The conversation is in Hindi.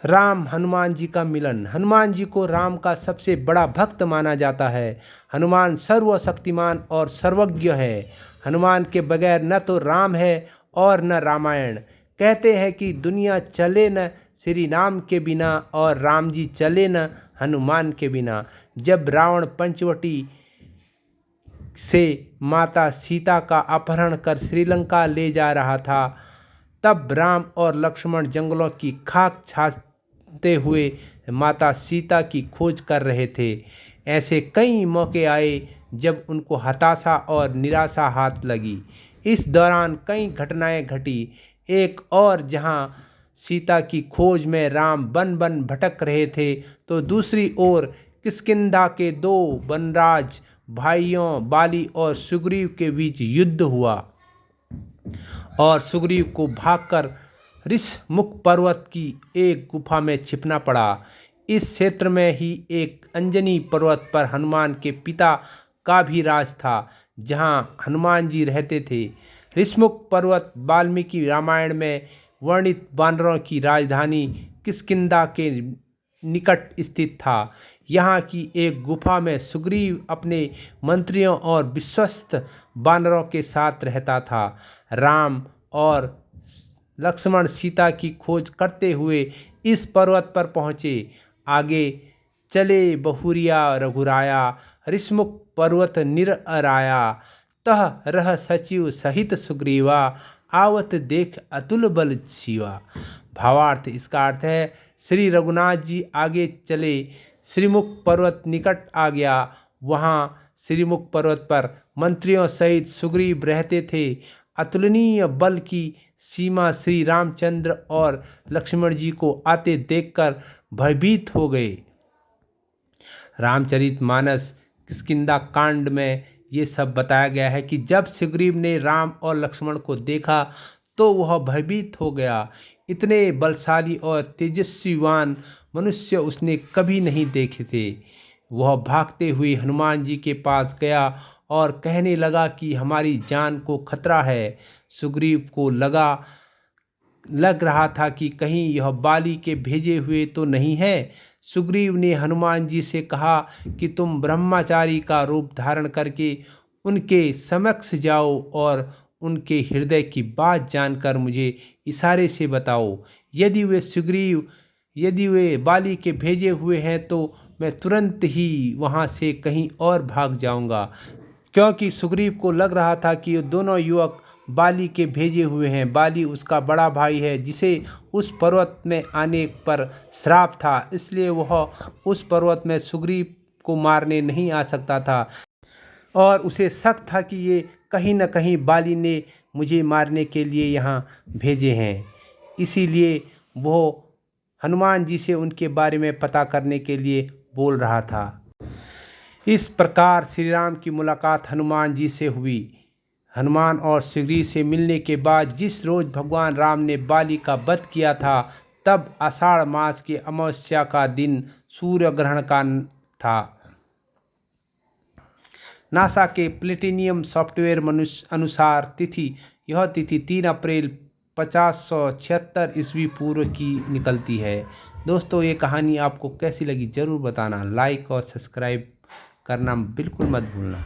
राम हनुमान जी का मिलन। हनुमान जी को राम का सबसे बड़ा भक्त माना जाता है। हनुमान सर्वशक्तिमान और सर्वज्ञ है। हनुमान के बगैर न तो राम है और न रामायण। कहते हैं कि दुनिया चले न श्री राम के बिना और राम जी चले न हनुमान के बिना। जब रावण पंचवटी से माता सीता का अपहरण कर श्रीलंका ले जा रहा था, तब राम और लक्ष्मण जंगलों की खाक छानते हुए माता सीता की खोज कर रहे थे। ऐसे कई मौके आए जब उनको हताशा और निराशा हाथ लगी। इस दौरान कई घटनाएं घटी। एक और जहां सीता की खोज में राम वन वन भटक रहे थे, तो दूसरी ओर किष्किंधा के दो वनराज भाइयों बाली और सुग्रीव के बीच युद्ध हुआ और सुग्रीव को भागकर ऋषमुख पर्वत की एक गुफा में छिपना पड़ा। इस क्षेत्र में ही एक अंजनी पर्वत पर हनुमान के पिता का भी राज था, जहां हनुमान जी रहते थे। ऋषमुख पर्वत वाल्मीकि रामायण में वर्णित वानरों की राजधानी किष्किंधा के निकट स्थित था। यहाँ की एक गुफा में सुग्रीव अपने मंत्रियों और विश्वस्त वानरों के साथ रहता था। राम और लक्ष्मण सीता की खोज करते हुए इस पर्वत पर पहुँचे। आगे चले बहुरिया रघुराया, ऋषमुख पर्वत निरअराया, तह रह सचिव सहित सुग्रीवा, आवत देख अतुल बल शिवा। भावार्थ, इसका अर्थ है श्री रघुनाथ जी आगे चले, श्रीमुख पर्वत निकट आ गया। वहाँ श्रीमुख पर्वत पर मंत्रियों सहित सुग्रीव रहते थे। अतुलनीय बल की सीमा श्री रामचंद्र और लक्ष्मण जी को आते देखकर भयभीत हो गए। रामचरितमानस किष्किंधा कांड में ये सब बताया गया है कि जब सुग्रीव ने राम और लक्ष्मण को देखा तो वह भयभीत हो गया। इतने बलशाली और तेजस्वीवान मनुष्य उसने कभी नहीं देखे थे। वह भागते हुए हनुमान जी के पास गया और कहने लगा कि हमारी जान को खतरा है। सुग्रीव को लग रहा था कि कहीं यह बाली के भेजे हुए तो नहीं है। सुग्रीव ने हनुमान जी से कहा कि तुम ब्रह्मचारी का रूप धारण करके उनके समक्ष जाओ और उनके हृदय की बात जानकर मुझे इशारे से बताओ। यदि वे बाली के भेजे हुए हैं तो मैं तुरंत ही वहाँ से कहीं और भाग जाऊँगा, क्योंकि सुग्रीव को लग रहा था कि ये दोनों युवक बाली के भेजे हुए हैं। बाली उसका बड़ा भाई है, जिसे उस पर्वत में आने पर श्राप था, इसलिए वह उस पर्वत में सुग्रीव को मारने नहीं आ सकता था और उसे शक था कि ये कहीं न कहीं बाली ने मुझे मारने के लिए यहाँ भेजे हैं। इसीलिए वो हनुमान जी से उनके बारे में पता करने के लिए बोल रहा था। इस प्रकार श्री राम की मुलाकात हनुमान जी से हुई। हनुमान और सुग्रीव से मिलने के बाद जिस रोज भगवान राम ने बाली का वध किया था, तब आषाढ़ मास की अमावस्या का दिन सूर्य ग्रहण का था। नासा के प्लेटिनियम सॉफ्टवेयर अनुसार यह तिथि 3 अप्रैल 5076 ईस्वी पूर्व की निकलती है। दोस्तों, ये कहानी आपको कैसी लगी ज़रूर बताना। लाइक और सब्सक्राइब करना बिल्कुल मत भूलना।